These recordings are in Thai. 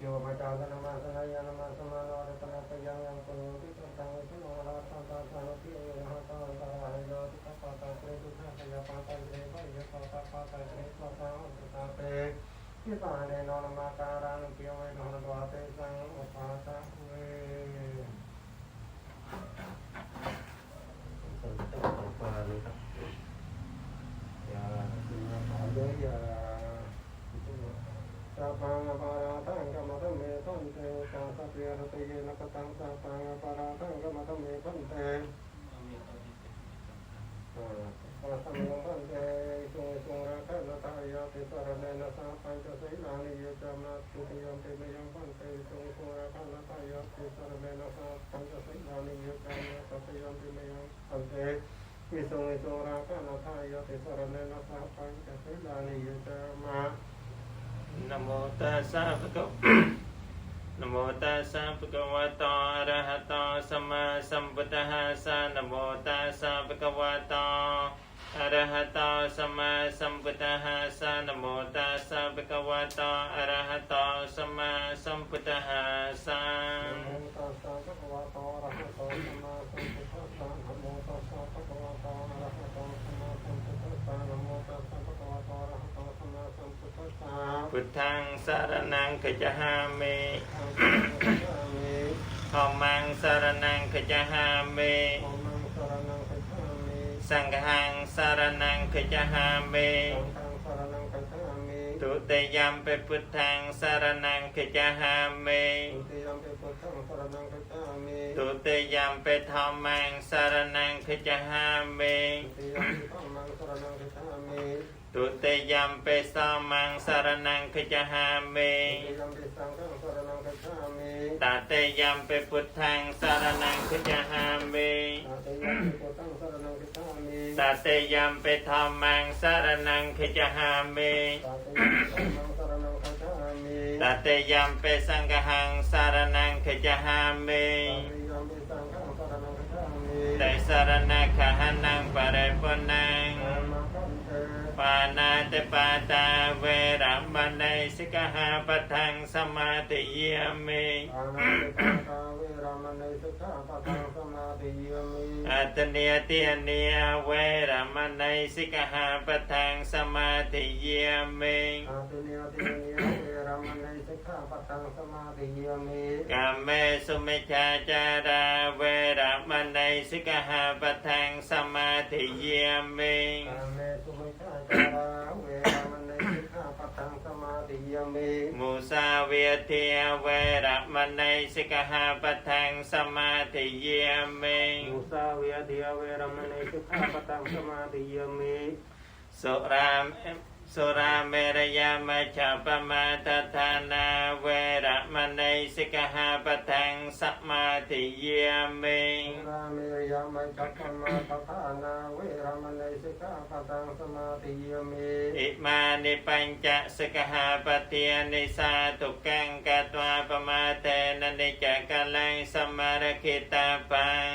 โยมาจารนามาสนายานามาสมาโนรัตนาปยังยังปุโรติตังวิโนราตังตาสานุทิโยนะตังตาหะโยติตาปะตาเตตุทะขยาปะตาเตปะยะปะตาปะตาเตปะตาอุตตาเตทิตาเนโนนมาการานุเปียวเวโนนวาเตสังอุปาตะเวสันตะปะริตะยาสินะภาเวยาสัพพังอปาราทังกัมมะทะเมพันเตสาสะเปียรติเยนะกตังสัพพังอปาราทังกัมมะทะเมพันเตสัพพังพันเตสุสุราคะนะทายาติสรณะนะสาปัญจศีลานิโยจามาตุติยมปิเมยังพันเตสุสุราคะนะทายาติสรณะนะสาปัญจศีลานิโยจามาตุติยมปิเมยังพันเตวิสุราคะนะทายาติสรณะนะสาปัญจศีลานิโยจามานะโมตัสสะภะคะนะโมตัสสะภะคะวะโตอะระหะโตสัมมาสัมพุทธัสสะนะโมตัสสะภะคะวะโตอะระหะโตสัมมาสัมพุทธัสสะนะโมตัสสะภะคะวะโตอะระหะโตสัมมาสัมพุทธัสสะนะโมตัสสะภะคะวะโตอะระหะโตสัมมาสัมพุทธัสสะนะโมตัสสะภะคะวะโตอะระหะโตสัมมาสัมพุทธัสสะนะโมตัสสะภะคะวะโตอะระหะโตสัมมาสัมพุทธัสสะพุทธังสารนังคัจฉามิธัมมังสารนังคัจฉามิสังฆังสารนังคัจฉามิทุติยัมปิพุทธังสารนังคัจฉามิทุติยัมปิธัมมังสารนังคัจฉามิทุติยัมปิสัมมังสารนังคัจฉามิตติยัมปิพุทธังสารนังคัจฉามิตติยัมปิธัมมังสารนังคัจฉามิตติยัมปิสังฆังสารนังคัจฉามิแต่สารณะขหานังปะเรปุนังปานาติปาตาเวระมณีสิกขาปะทังสมาธิเยมิอัตเนียติอเนียเวระมณีสิกขาปะทังสมาธิเยมิกามเมสุมิจฉาจาราเวระมณีสิกขาปะทังสมาธิเยมิมุสาเวทีเวระมณีสิกขาปะทังสมาธิเยมิมุสาเวทีเวระมณีสิกขาปะทังสมาธิเยมิสุราเมรยามัจฉปมาทฐานาเวระมณีสิกขาปะทังสมาธิเยมิสุราเมรยามัจฉปมาทฐานาเวระมณีสิกขาปะทังสมาธิเยมิอิมานิปัญจสิกขาปะเทียนิสาตุกังกัตวาปมาเตนะนิจกัลลังสมารคิตาปัง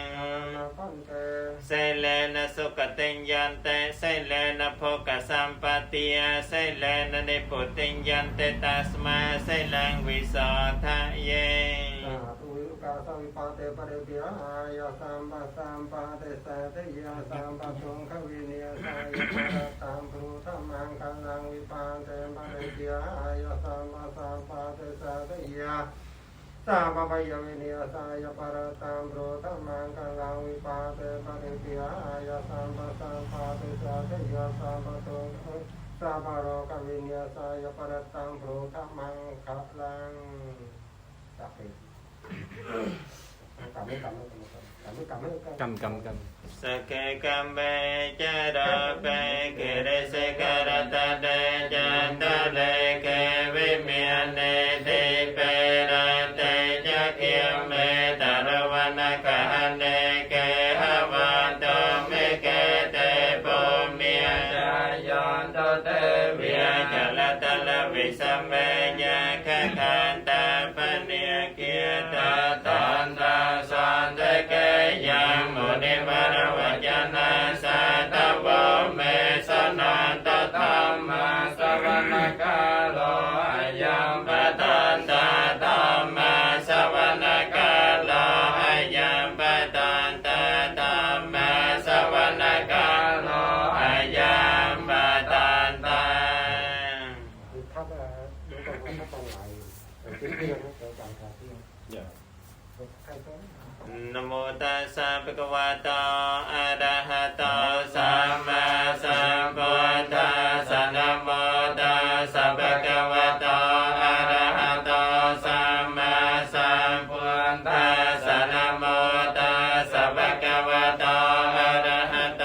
เสเลนะสุขติยันเตเสเลนะโภคสัมปติยเสเลนะนิพุติยันเตตัสมาเสลังวิโสทะเยกาสัมปะเตปริปิหายาสัมปะสัมปะเตสัตยาสัมปะทุงขวินิยสายะตัมพุทธัมมังคัลังวิปานเตปริปิหายาสัมปะสัมปะเตสัตยา สาปปยวินิยสายปรตังโรธมังกัลังวิปาเตปริปิยายาสัมปสัมภาติสาเทยาสัมปตุสาภโรกวินิยสายปรตังโรธมังกัลังสัพเพกรรมไม่กรรมไม่กรรมไม่กรรมไม่กรรม กรรม สเกกัมเบจารเปเกเรสกรตะเดจันตะเลเกวิเมียเนเตเประเตจะเกียมเมตรวันกะเนเกหวันโตเมเกเตปเมียจายอนโตเตเวียจัลตะลวิสเมยะคะคันตาปเนียเกียตาตันตาสันเตเกยังมุนิมารวัจนะสัตวะเมสนันตธรรมสวรกาโลอายังปะตันตาธรรมสวรกาโลอายังปะตันตาธรรมสวรกาโลอายังปะตันตา ถ้าดูตรงนั้นถ้าตรงไหนที่เรื่องนั้นเกิดจากการที่ใครก็ นะโมตัสสะภะคะวะโตอะระหะโตสัมมาสัมพุทธัสสะนะโมตัสสะภะคะวะโตอะระหะโตสัมมาสัมพุทธัสสะนะโมตัสสะภะคะวะโตอะระหะโต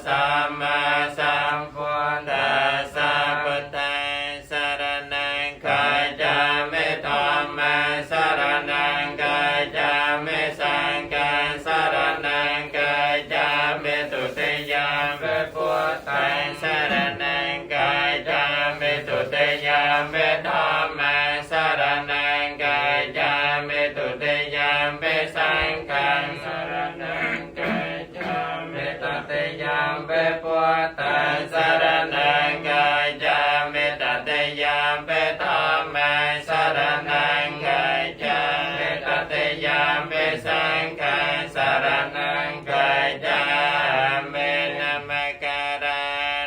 สัมมาสัมพุทธัสสะพุทธังสรณังคัจฉามิธัมมังสรณังคัจฉามิสังฆังสรณังคัจฉามิตุติยามเวพุทธังสรณังคัจฉามิตุติยามเวธัมมังสรณังคัจฉามิตุติยามเวสังฆังสรณังคัจฉามิตุติยามเวพุทธังสรณังคัจฉามิตุติยามเวธัมมังสรณังคัจฉามิตุติยามเวสังฆังสรณังคัจฉามินะมะการะ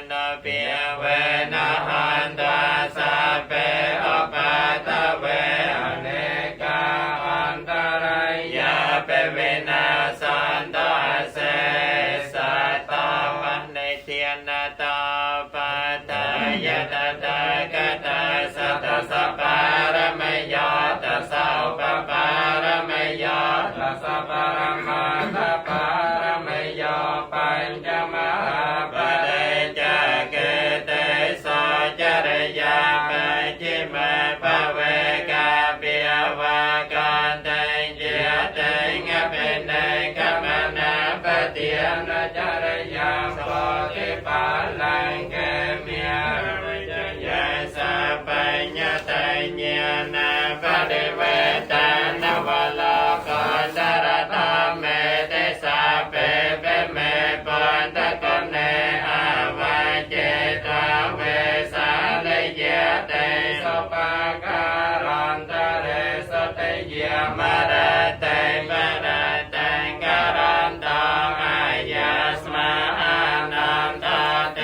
โนปิยเวนะหันตาสัพเพอุปัฏฐเวอเนกาอันตรายาเปเวนะสันตาเสสัตตาปันในเทียนาตาปัตตายะตตากตาสัตตสัพพารมยาตัสสะอุปปารมยาตัสสะปรมาตปารมยาปัญจมหาปะเดจเกเตสะจริยาปัจจิมภเวกาเปียวากันเตเจเตงะเปเนกมนะปะเตียนะจริยาโสติปัลลังเกเมียวิจยาสัพพัญญาตัญญานาปะเดเวตานวโลกสารตาเมเตสาเปเปเมปันตะกเนอาวาเจตาเวสาเลเยเตสปะการันตะเรสเตเยมาระเตมาระเตการันตาอายาสมานันตาเต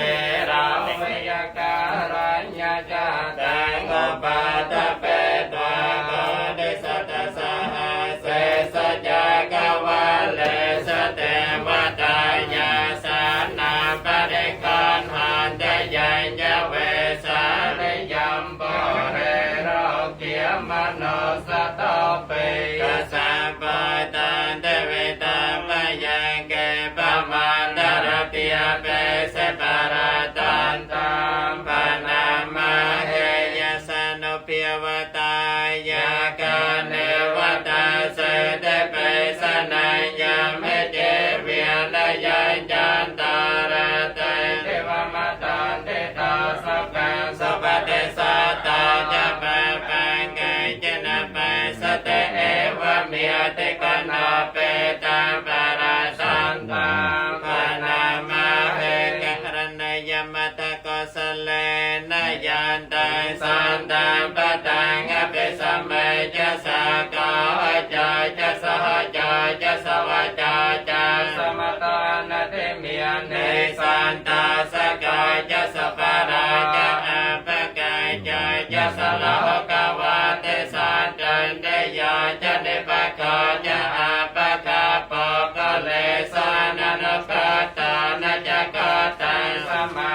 ระเวยการัญญาจาตังอุปาทเปตวะโกเดสัตตสหเสสจักวะเลสเตวตายาสานาปะเดกันหันเตยัญญเวสาเลยัมโปเรโรเกียมโนสตเปกัสสะปะตันเตเวตาปะยังเกปะมันดารติยเปเสปะระตันตัมปะนามาเฮยสนุเปียวตายากาเนวตาเสเตเปสนัญญามเจเวียนยัญจันตาระเตเทวมตันเตตาสัพพังสัพพเตสัตตาจะปะปังไกจนะปะสเตเอวะเมียเตกนาเปตังปะราสันตังปะนามาเฮกะรณยมัตตะกสเลนยันตังสันตังปะตังอภิสัมเมจะสากาจาจะสหจาจะสวัจจาจะสมตานเตเมียนเนสันตาสกาจะสปาราจะอภกายจะสลหกวาเตสัจจา นเตโยจะเดปะกอจะอาปะกาปอกเลสานันกตานาจะกตังสมา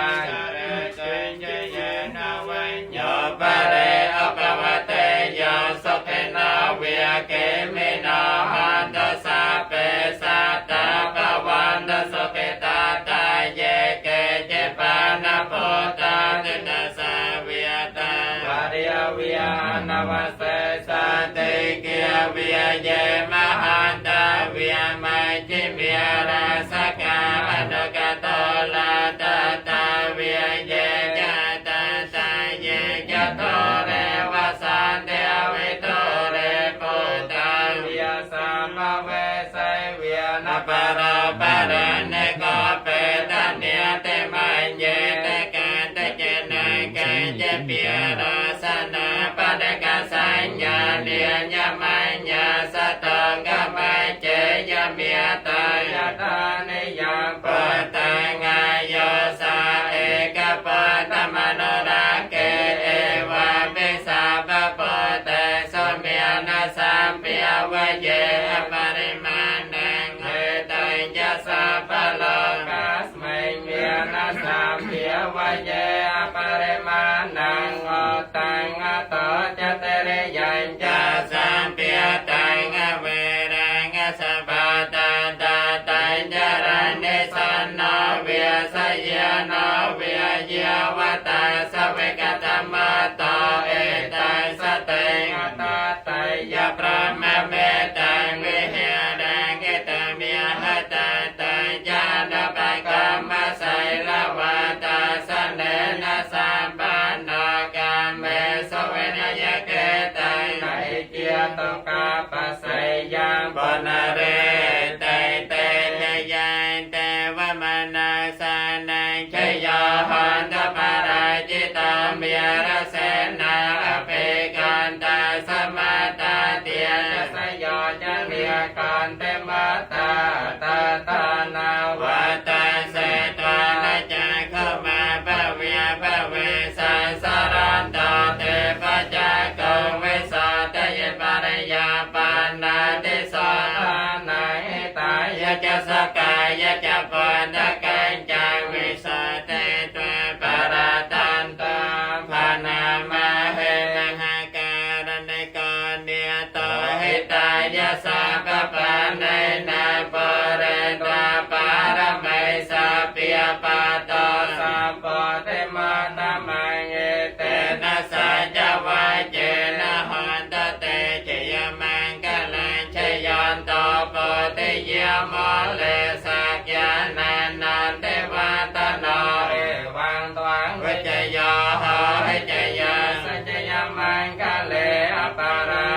เรเจเจเยนาวิญโยปะเรอปะวะเตโยสุเขนาเวียเกมินาหันตสาเปสัตตาปวันตสุเขตาตาเยเกเจปานาโพตาติตาสาเวียตาวาริยวิยานวเสสันติเกียวิยเยมหันตาเวียมัจจิเมียราสกาอนุกตลาตาตาเวียเยจตาตาเยจโตเรวสันเตวิโตเรปุตตาเวียสัมภเวสเวียนปะราปะระเนโกเปตเนียเตมันเยเตกันเตเจนะกันเจเปียราสนาปะเดกสัญญาเนียญมัญญาสตังกมะเจยเมียตายตานิยังปะตังายโยสาเอกปะตมโนราเกเอวะเมสาปะปะเตสเมียนะสัมปิยวะเยปริมาณังเอตัญญสัพพะโลกัสมิเมียนะสัมปิยวะเยปริมาณังโอตังอะโตจะเตเรยัญจะสัมปิยตังอะเวรังอะสัพพะตาตาตัญญารันเนสันโนเวียสยโนเวียเยวะตาสเวกตมะโตเอตังสเตงตาไตยะพระมะเมตังวิเหรังเอตเมียหะตาตัญญาณปะกรรมะไสละวะตาสเนนะสัมปันโนกาเมสเวนยเกตังไนเกียตุกาปัสสยังปนะเรเตเตเทยันเตวะมนาสานังเชยหันตปาราจิตาเมียระเสนาอเปกันตาสมาตาเตียสยจะเมียกันเตมาตาตาตานาวาตาเสตวานะจะเข้ามาปะเวียปะเวสัสสารันตเตปะจักกงเวสาตเยปะระยาปานาติสานังตายะจะสกายะจะปันตะกันจังวิสาเตตวะปะระตันตาภานามาเหนังหาการณกรเนียโตหิตายะสัพพปะเนนะปะเรตาปารมัยสัพพิยปะโตสัพพเทมาตมังเอเตนะสัจจวะเจนะหันตเตเจยมังกลังชยันโตปเตเยมอเลสักยานันนันเทวาตโนเอวังตวังเวจโยโหเวจโยสัจยมังกเลอปารา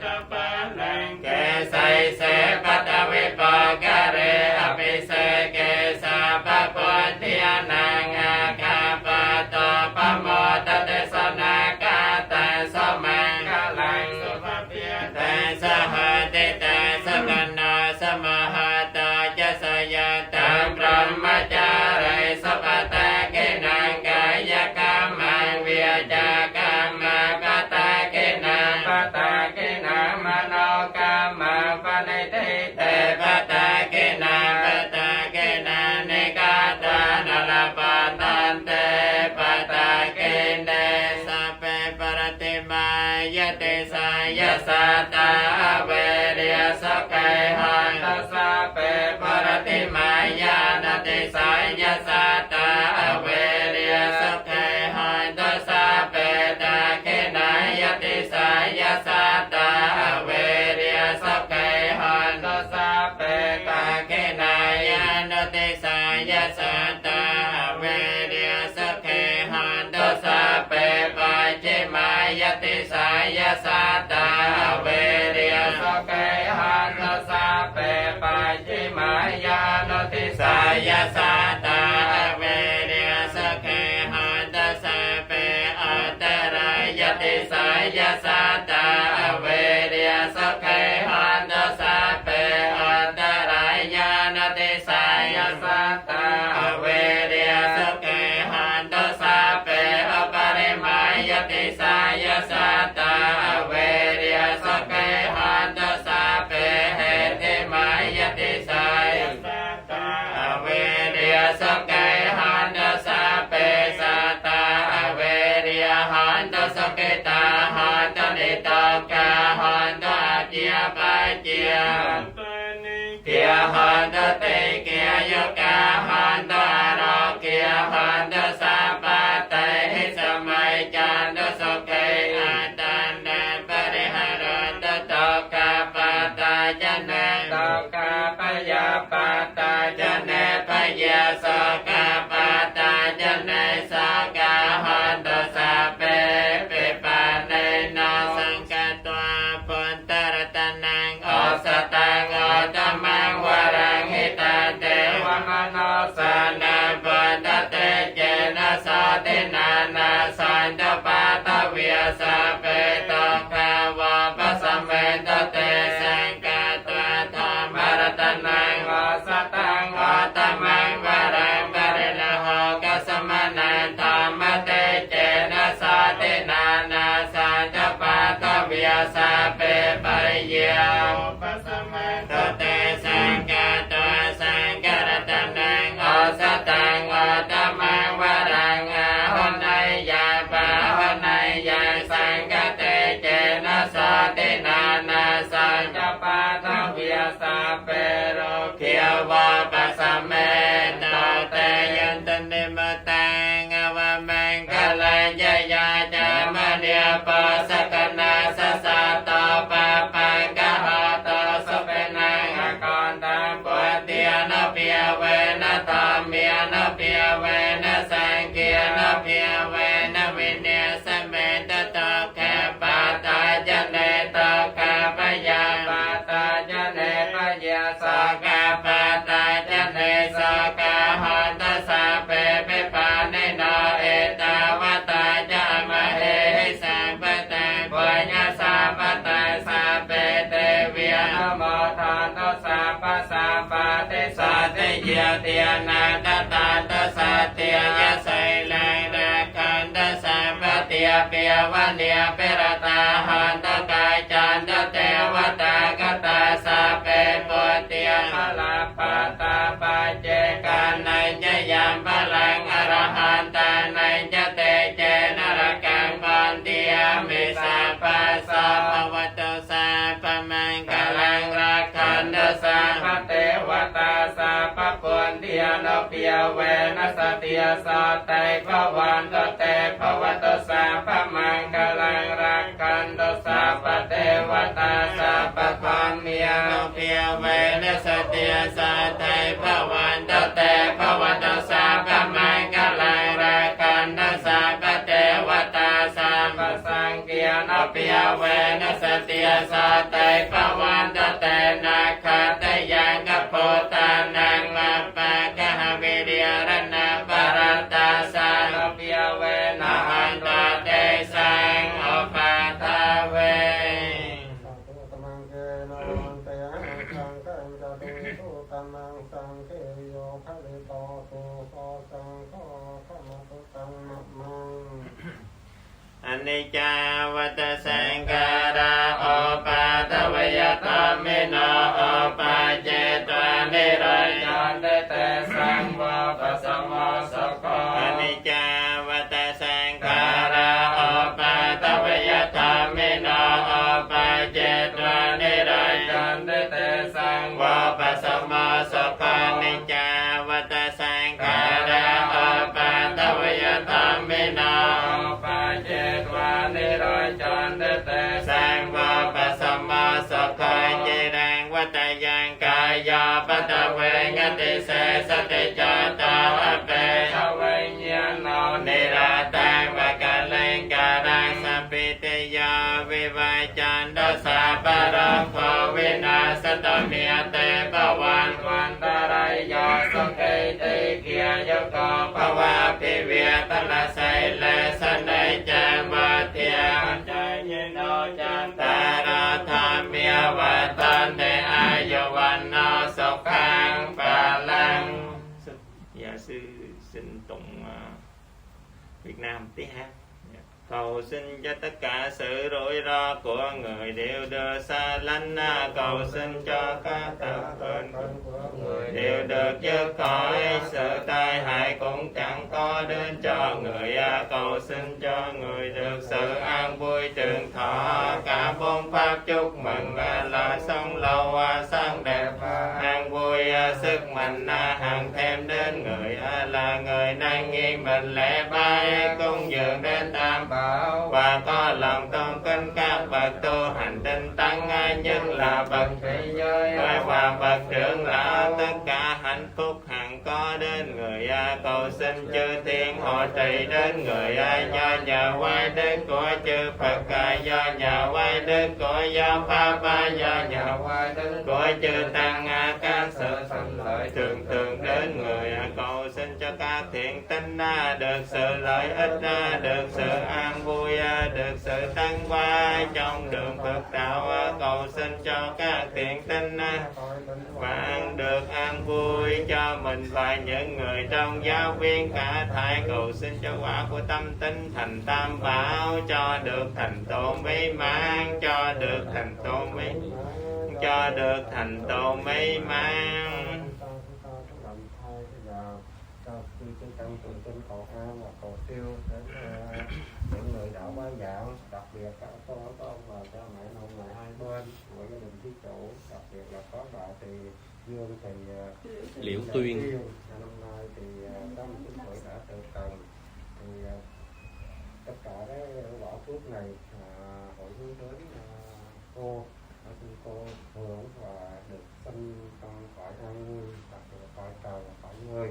ตปะนังเกไสเสปัตตวิปกะเรอภิเสเกสะปะปุญญานังอาคาปะโตปะโมตเตสนากาตาสมังคลังสุภเปียเตสหติเตสกันนาสมหาตาจะสยตังพรหมจาริสุปตะกินังกายกรรมังเวียจากรรมังปตะกินังปตะกินังมโนกรรมังปณิทิเตปตะกินังปตะกินังนิกาตานลปะตันเตปตะกินเนสัพเพปรติมายติสายสัตตาเวริยสกัยหันตสัพเพปรติมายานติสายสัตตาเวริยสกัยหันตสัพเพตะกินายติสายสัตตาเวริยสกัยหันตสัพเพตะกินายานติสายสัตตาเวริยสกัยหันตสัพเพปัจฉิมายติสายสัตตาเวริยสกัยหันตสัพเพปัจฉิมายานติสายสัตตาเวริยสกัยหันตสัพเพอัตตรายติสายสัตตาเวริยสกัยหันตสัพเพอัตตรายานติสายสัตตาเวริยสกัยหันตสัพเพอปริมายติสายสัตตาเวริยส เจียปัจเจียเกียหันตเตเกียยกาหันตอารเกียหันตสัพพะไตสมัยจันทสุเกอาตันเนปริหารตตกาปตาจันเนตกาปยาปตาจันเนปยาสกาปตาจันเนสกาหันตสัพเพเปปาเนนะสังกตวาปุนตรตนังอสตังอตมังวรังหิตาเตวมโนสานาปุนตเตเจนะสาตินานาสันตปาตเวียสัพเพตคาวาปสัมเมตเตสังกตวาธรรมรตนังอสตังอตมังวรังปริลหกสมนันธรรมเตเจนะสาตินานาสันตปาตเวียสัพเพปริเยปสัมเมตเตสังกตวาสังกรตนังอสตังอตมังวรังอาหุนายยาปะหุนายยาสังกเตเจนะสาตินานาสันตปาตเวียสัพเพโรเขียววาปสัมเมตเตยันตันเดมตังอวมังคลัญญายาจามเนียปัสสกนาสสะตปะปังกหะตสเปนังอากรตังปุตติยนะเปียเวนะธรรมเมียนะเปียเวนะสังเกียนะเปียเวนะวินเนสเมตตะแคปาตาจะเนตะแคปยาปาตาจะเนปยาสกาปาตาจะเนสกาหันตสัพเพเปปาเนนาเอตาวตาจะมเหสัมปตะปุญญาสัพพตาสัพเพเตเวียนโมทานตสัพพสัมปติสัตติเยเตียนาตตาตสัตเตียยะไสลังนาคันตสัมปเตียเปียวันเนียเปรตาหันตกายจันตเทวตากตาสัพเพปุตติยพลาปตาปัจเจกานัญญยามพลังอรหันตานัญญเตเจนรกังปันติยามิสัพพะสัพพวตุสัพพมังคลังรักขันตสัพพเทวตาสัพพปุณติยโนเปียเวนัสติยสัตไตภวันตเตภวตุสัพพมังคลังรักขันตสัพพเทวตาสัพพปันติยโนเปียเวนัสติยสัตไตภวันตเตภวตุสัพพมังคลังรักขันตสัพพเทวตาสัพพสังเกียโนเปียเวนัสติยสัตไตภวันตเตนาคาตยังกโพตานังมาปะกะหะเวเดียรณะปรัตตาสังเปียเวนะหันตเตสังอปาทาเว สัพพะมังเกนะมันเตยะสังกัญจตุสุตัมมังสังเคโยภะริโตตุโสสังโฆขมตุตังมะมัง อนิจจาวัตสังการะโอปาทวยธรรมิโนโอปาเจตวานิรันยันเตสังวาปสมโมสโกอนิจจาวัตสังการะโอปาทวยธรรมิโนโอปาเจตวานิรันยันเตสังวาปสมโมสโกอนิจจาวัตสังการะโอปาทวยธรรมิโนโอปาเจตวานิรันยันเตสังวาปสมโมสโกเจรังวัตยังกายาปตะเวงติเสสติจตาเปทเวญญาโนนิราตังวะกะเลงการังสัพพิเตยาวิวัจจันโตสัพพะรังโควินาศตเมียเตปวันวันตรายโยสุเกติเกียยโกภวะภิเวียตนะไสเลสนัยจามเทียมใจเยโนจันตาราธรรมเมียวัตันเตอายุวันโนสุขังปะลังDạ sư xin tụng Việt Nam tí hát. Cầu xin cho tất cả sự rủi ro của người đều được xa lánh. Cầu xin cho các tập bệnh của người đều được dứt khỏi. Sự tai hại cũng chẳng có đến cho người. Cầu xin cho người được sự an vui trường thọ. Cả bốn pháp chúc mừng là sống lâu sáng đẹp an vui sức mạnh hàng thêm đến người là người năng nghiêm mình lễ bái cung dường đến tam bảo và có lòng tôn kính các bậc tu hành tinh tấn nhất là bậc thủy giới và bậc trưởng lão. Tất cả hạnh phúc hằng có đến người. Cầu xin chư thiên hộ trì đến người. Do nhờ quay đức của chư Phật, do nhờ quay đức của giáo pháp, do nhờ quay đức của chư tăng, các sự thành lợi thường thường đến người. Cầu xin cho các thiện tinh được sự lợi ích, được sự an vui, được sự tấn hóa trong đường Phật đạo. Cầu xin cho các thiện tinh bạn được an vui cho mình và những người trong giáo viên cả thảy. Cầu xin cho quả của tâm tính thành tam bảo, cho được thành tựu mỹ mãn, cho được thành tựu mỹ, cho được thành tựu mỹ mãn. Trong tụng kinh cầu an và cầu siêu đến những người đạo bái giảng, đặc biệt các con và cha mẹ ông ngoại hai bên của gia đình thí chủ, đặc biệt là có bà thì Dương thì Liễu Tuyên. Năm nay thì 89 tuổi đã tự cần thì tất cả cái quả phước này hội hướng đến cô, xin cô hưởng và được sinh trong cõi an vui, đặc biệt là cõi trời và cõi người,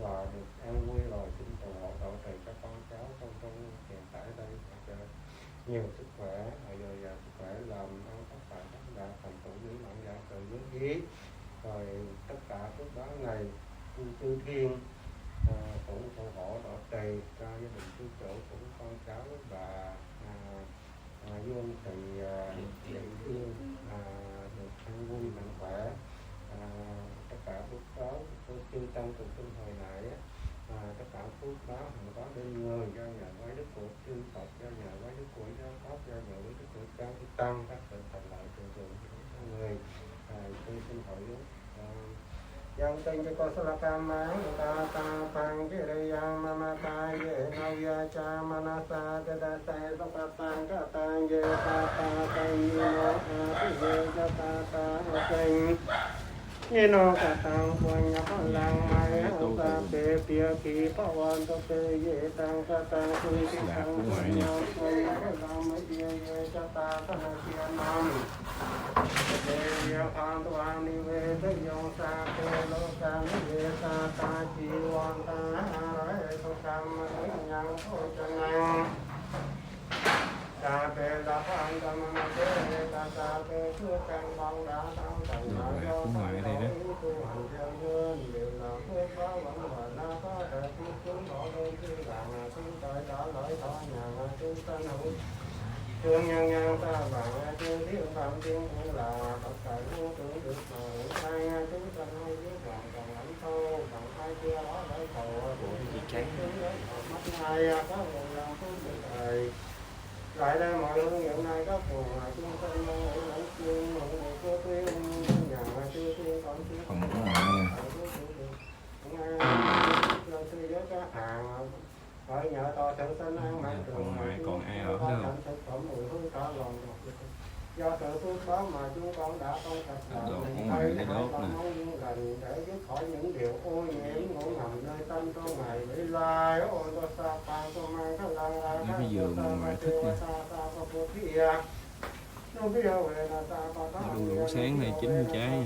và được an vui rồi xin cầu hộ độ trì cho con cháu trong hiện tại đây cho nhiều sức khỏe, rồi sức khỏe làm ăn phát tài đắc đạt thành tựu mỹ mãn giải từ dưới ý, rồi tất cả phước báo này chư thiên cũng phù hộ độ trì cho gia đình sư chủ cũng con cháu và dương thì điện dương được an vui mạnh khỏe. Tất cả phước báo của chư tăng cùng kinh hồi nãy tất cả phước báo hằng có đến người do nhờ quái đức của chư Phật, do nhờ quái đức của giáo pháp, do nhờ quái đức của các tăng, các sự thành lợi thường thường của người. Tôi xin hỏi dân tinh cho con sala kamang ta ta phang ki re yang mama ta ye navya cha manasa te da te sa tang ka tang ye ta ta tang ye no a ye ta ta tang ye no ka tang quan nhập lang mai ta pe pia ki pa wan to pe ye tang ka tang su ki tang nhau quan nhập lang mai ye cha ta ta kia nam Deya Antwan Niveda Yosa Kelo Kan Yesa Ta Chiwan Ta Rai Tu Kam Yang Phochanang Ta Pe La Phan Tam Ma Te Ta Ta Pe Chu Kan Bang Da Tam Tam Ma Yo Ta Nói Tu Hành Theo Nhân Điều Là Phước Báo Vẫn Và Na Có Thể Phước Chúng Đổ Đôi Chư Đàn Chúng Tội Trả Lỗi Thọ Nhà Chúng Sanh Hữu Thương nhân nhân ta bằng chư thiên phạm thiên cũng là tất cả vô tưởng được mà hai chúng sanh hai dưới bằng còn lãnh thô bằng hai kia đó để cầu bụi cháy mắt hai có một lòng phước được đời lại đây mọi hương hiện nay các phù mà chúng sanh đang ở lãnh chuyên mọi người có tuyên nhà chư thiên còn chư không có sư giới các hàng hỏi nhờ to thượng sinh ăn mặn thường mà còn ai ở đâu thực phẩm mùi hương cả lòng do sự phước báo mà chúng con đã con thật lòng thay hai lòng mong duyên lành để dứt khỏi những điều ô nhiễm ngủ ngầm nơi tâm con ngày bị lai ôi tôi sa pa tôi mang cái lăng ra cái giường mà ngoại thích nha. Đủ sáng này 9 trái